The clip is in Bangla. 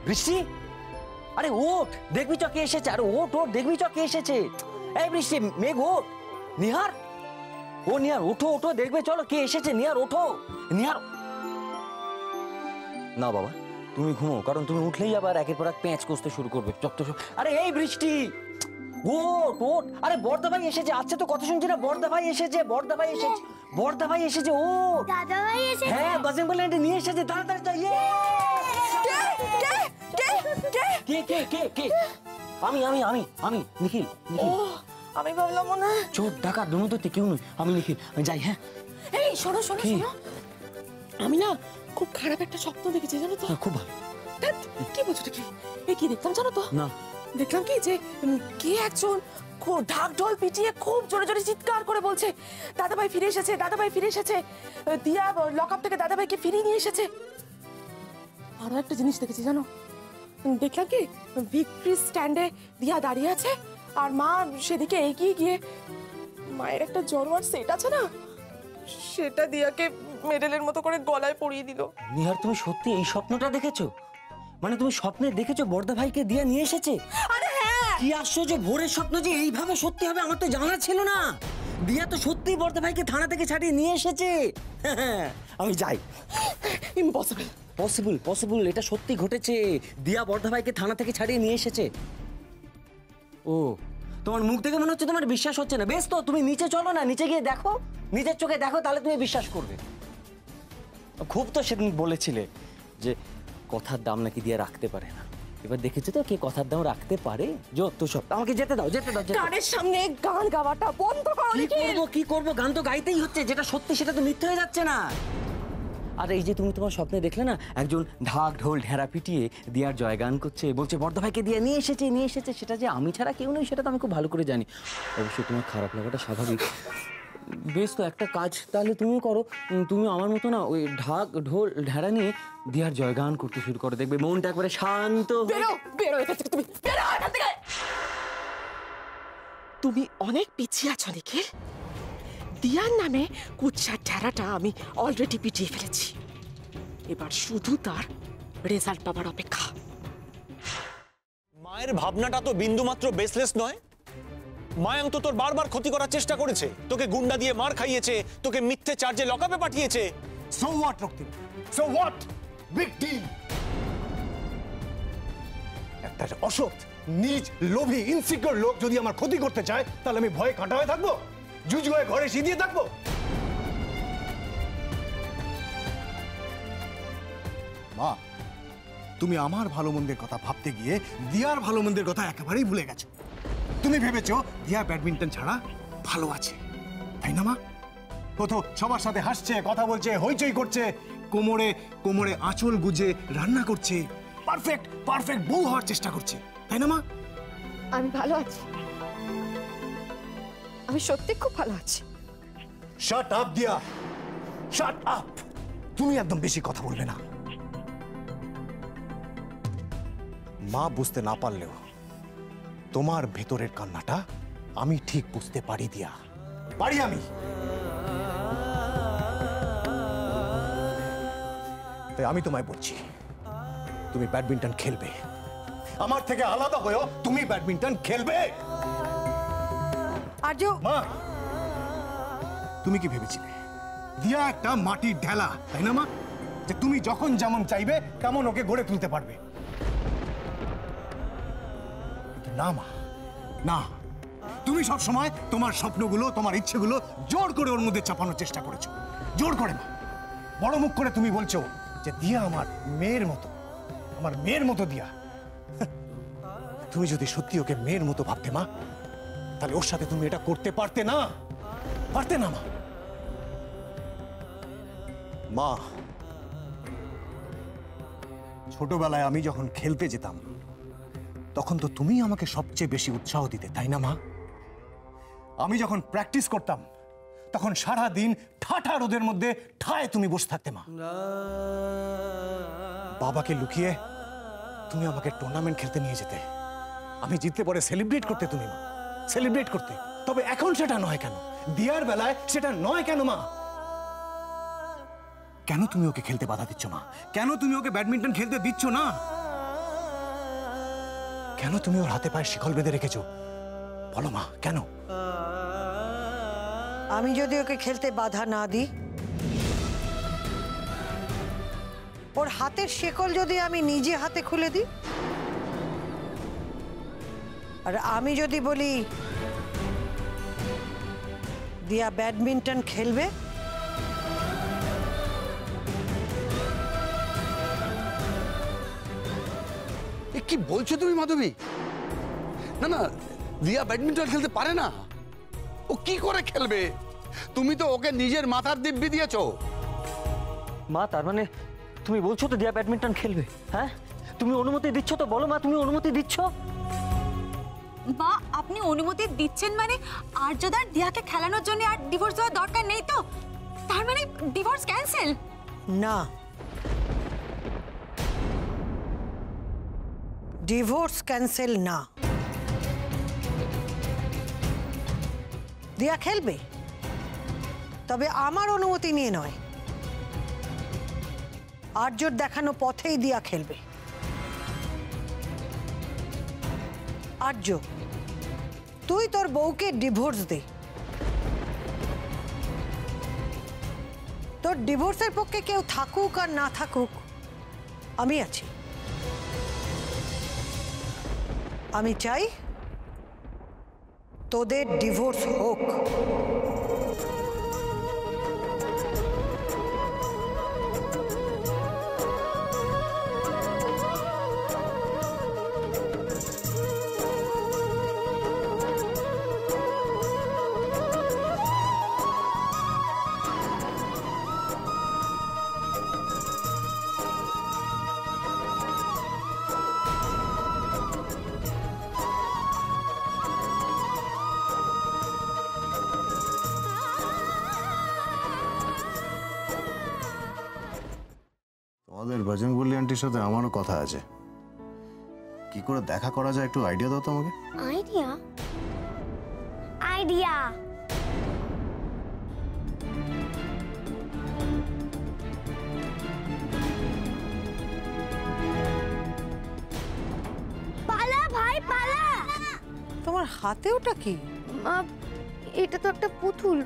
বৃষ্টি, আরে ওঠ, দেখবি তো কে এসেছে। আরে ওঠ ওঠ, দেখবি তো কে এসেছে। এই বৃষ্টি, মেঘ ওঠ। নিহার, ও নিহার ওঠো ওঠো, দেখবে চলো কে এসেছে। নিহার ওঠো, নিহার। না বাবা, তুমি ঘুমো, কারণ তুমি উঠলেই আবার একের পর এক পেঁচ কষতে শুরু করবে। আরে এই বৃষ্টি, ওঠ ওঠ। আরে বড়দা ভাই এসেছে। আচ্ছা তো কথা শুনছি না, বড়দা ভাই এসেছে, বড়দা ভাই এসেছে, বড়দা ভাই এসেছে। ও দাদা ভাই এসেছে। হ্যাঁ, বাজিং বলে নিয়ে এসেছে। তাড়াতাড়ি তো। কে কে কে কে? আমি আমি আমি আমি নিখিল। নিখিল, আমি ভাবলাম না চোর ডাকাত দুনো তো কেউ নই। আমি নিখিল, আমি যাই। হ্যাঁ এই শোনো শোনো শোনো, আমি না খুব খারাপ একটা স্বপ্ন দেখেছি জানো তো। খুব ভালো। কি বলছো কি? কি দেখলাম জানো তো? না, দেখলাম কি যে কে একজন ঢাক ঢোল পিটিয়ে খুব জোরে জোরে চিৎকার করে বলছে দাদাভাই ফিরে এসেছে, দাদাভাই ফিরে এসেছে। দিয়া লকআপ থেকে দাদাভাইকে ফিরিয়ে নিয়ে এসেছে। আরো একটা জিনিস দেখেছি জানো, দেখলাম কি ভিক্টরি স্ট্যান্ডে দিয়া দাঁড়িয়ে আছে আর মা সেদিকে এগিয়ে গিয়ে মায়ের একটা জড়োয়ার সেট আছে না, সেটা দিয়াকে মেডেলের মতো করে গলায় পরিয়ে দিল। নিহার, তুমি সত্যি এই স্বপ্নটা দেখেছো? মানে তুমি স্বপ্নে দেখেছো বড়দা ভাইকে দিয়া নিয়ে এসেছে? আরে হ্যাঁ, কি আশ্চর্য, ভোরের স্বপ্ন যে এইভাবে সত্যি হবে আমার তো জানা ছিল না। দিয়া তো সত্যি বড়দা ভাইকে থানা থেকে ছাড়িয়ে নিয়ে এসেছে। আমি যাই। ইম্পসিবল। পসিবল পসিবল, এটা সত্যি ঘটেছে। দিয়া বড়দা ভাইকে থানা থেকে ছাড়িয়ে নিয়ে এসেছে। ও, তোমার মুখ দেখে মনে হচ্ছে তোমার বিশ্বাস হচ্ছে না। বেশ তো, তুমি নিচে চলো না, নিচে গিয়ে দেখো, নিজের চোখে দেখো, তাহলে তুমি বিশ্বাস করবে। খুব তো সেদিন বলেছিলে যে কথার দাম নাকি দিয়ে রাখতে পারে না। এবার দেখেছো তো কে কথার দাম রাখতে পারে। যত সব, আমাকে যেতে দাও, যেতে দাও। কানের সামনে গান গাওয়াটা বন্ধ করো। কি করবো, গান তো গাইতেই হচ্ছে। যেটা সত্যি সেটা তো মিথ্যে হয়ে যাচ্ছে না। আর এই যে তুমি তোমার স্বপ্নে দেখলে না একজন ঢাক ঢোল ঢেরা পিটিয়ে দিয়ার জয়গান করছে, বলছে বড়দা ভাইকে দিয়ে নিয়ে এসেছে, নিয়ে এসেছে। সেটা যে আমি ছাড়া কেউ নেই সেটা তো আমি খুব ভালো করে জানি। অবশ্যই তোমার খারাপ লাগাটা স্বাভাবিক। বেশ তো, একটা কাজ তাহলে তুমি করো। তুমি আমার মতো না ওই ঢাক ঢোল ঢেরা নিয়ে দিয়ার জয়গান করতে শুরু করো, দেখবে মনটা একবারে শান্ত। বেরো বেরো এখান থেকে, তুমি বেরো এখান থেকে। তুমি অনেক পিছিয়ে আছো নিখিল। দিয়ার নামে কুচ্ছার ঠেরাটা আমি অলরেডি পিটিয়ে ফেলেছি। এবার শুধু তার রেজাল্ট পাবার অপেক্ষা। মায়ের ভাবনাটা তো বিন্দুমাত্র বেসলেস নয়। মায়াঙ্ক তো তোর বারবার ক্ষতি করার চেষ্টা করেছে, তোকে গুন্ডা দিয়ে মার খাইয়েছে, তোকে মিথ্যে চার্জে লকআপে পাঠিয়েছে। So what Raktim, so what? Big deal. একটা অসৎ, নিজ, লোভী, ইনসিকিউর লোক যদি আমার ক্ষতি করতে চায়, তাহলে আমি ভয়ে কাঁটা হয়ে থাকবো, জুজ হয়ে ঘরে সিঁধিয়ে থাকবো? মা, তুমি আমার ভালো মন্দের কথা ভাবতে গিয়ে দিয়ার ভালো মন্দের কথা একেবারেই ভুলে গেছো। তুমি ভেবেছো দিয়া ব্যাডমিন্টন ছাড়া ভালো আছে, তাই না মা? ও তো সবার সাথে হাসছে, কথা বলছে, হইচই করছে, কোমরে কোমরে আঁচল গুজে রান্না করছে, পারফেক্ট পারফেক্ট বউ হওয়ার চেষ্টা করছে, তাই না মা? আমি ভালো আছি, আমি সত্যি খুব ভালো আছি। শাট আপ দিয়া, শাট আপ। তুমি একদম বেশি কথা বলবে না। মা বুঝতে না পারলেও তোমার ভেতরের কান্নাটা আমি ঠিক বুঝতে পারি দিয়া, পারি আমি। তাই আমি তোমায় বলছি, তুমি ব্যাডমিন্টন খেলবে, আমার থেকে আলাদা হয়েও তুমি ব্যাডমিন্টন খেলবে। আর্য, মা, তুমি কি ভেবেছিলে দিয়া একটা মাটির ঢেলা, তাই না মা? যে তুমি যখন যেমন চাইবে তেমন ওকে গড়ে তুলতে পারবে। না মা, না। তুমি সব সময় তোমার স্বপ্নগুলো, তোমার ইচ্ছেগুলো জোর করে ওর মধ্যে চাপানোর চেষ্টা করেছো, জোর করে। মা, বড় মুখ করে তুমি বলছো যে দিয়া আমার মেয়ের মতো, আমার মেয়ের মতো দিয়া। তুমি যদি সত্যি ওকে মেয়ের মতো ভাবতে মা, তাহলে ওর সাথে তুমি এটা করতে পারতে না, পারতে না মা। মা, ছোটবেলায় আমি যখন খেলতে যেতাম তখন তো তুমি আমাকে সবচেয়ে বেশি উৎসাহ দিতে, তাই না মা? আমি যখন প্র্যাকটিস করতাম তখন সারা দিন ঠাঠা রোদের মধ্যে ঠায় তুমি বসে থাকতে মা। বাবাকে লুকিয়ে তুমি আমাকে টুর্নামেন্ট খেলতে নিয়ে যেতে, আমি জিততে পরে সেলিব্রেট করতে তুমি মা, সেলিব্রেট করতে। তবে এখন সেটা নয় কেন? দিয়ার বেলায় সেটা নয় কেন মা? কেন তুমি ওকে খেলতে বাধা দিচ্ছ মা? কেন তুমি ওকে ব্যাডমিন্টন খেলতে দিচ্ছ না? কেন তুমি ওর হাতে পায়ে শিকল বেঁধে রেখেছো? বলো মা, কেন? আমি যদি ওকে খেলতে বাধা না দিই, ওর হাতের শেকল যদি আমি নিজে হাতে খুলে দিই, আর আমি যদি বলি দিয়া ব্যাডমিন্টন খেলবে, এ কি বলছো তুমি মাধবী? না না, দিয়া ব্যাডমিন্টন খেলতে পারে না। ও কি করে খেলবে? তুমি তো ওকে নিজের মাথার দিব্যি দিয়েছো। মা, তার মানে তুমি বলছো তো দিয়া ব্যাডমিন্টন খেলবে? হ্যাঁ, তুমি অনুমতি দিচ্ছ তো? বলো মা, তুমি অনুমতি দিচ্ছ? বা আপনি অনুমতি দিচ্ছেন মানে আর্যদার দিয়াকে খেলানোর জন্য আর ডিভোর্স দেওয়ার দরকার নেই তো? তার মানে ডিভোর্স ক্যান্সেল? না, ডিভোর্স ক্যান্সেল না। দিয়া খেলবে, তবে আমার অনুমতি নিয়ে নয়। আর্যর দেখানো পথেই দিয়া খেলবে। আর্য, তুই তোর বউকে ডিভোর্স দে। তোর ডিভোর্সের পক্ষে কেউ থাকুক আর না থাকুক, আমি আছি। আমি চাই তোদের ডিভোর্স হোক। তোমাদের বজরংবলী আন্টির সাথে আমারও কথা আছে। কি করে দেখা করা যায় একটু আইডিয়া দাও তো আমাকে। আইডিয়া? আইডিয়া? পালা ভাই পালা! তোমার হাতে ওটা কি? মা, এটা তো একটা পুতুল।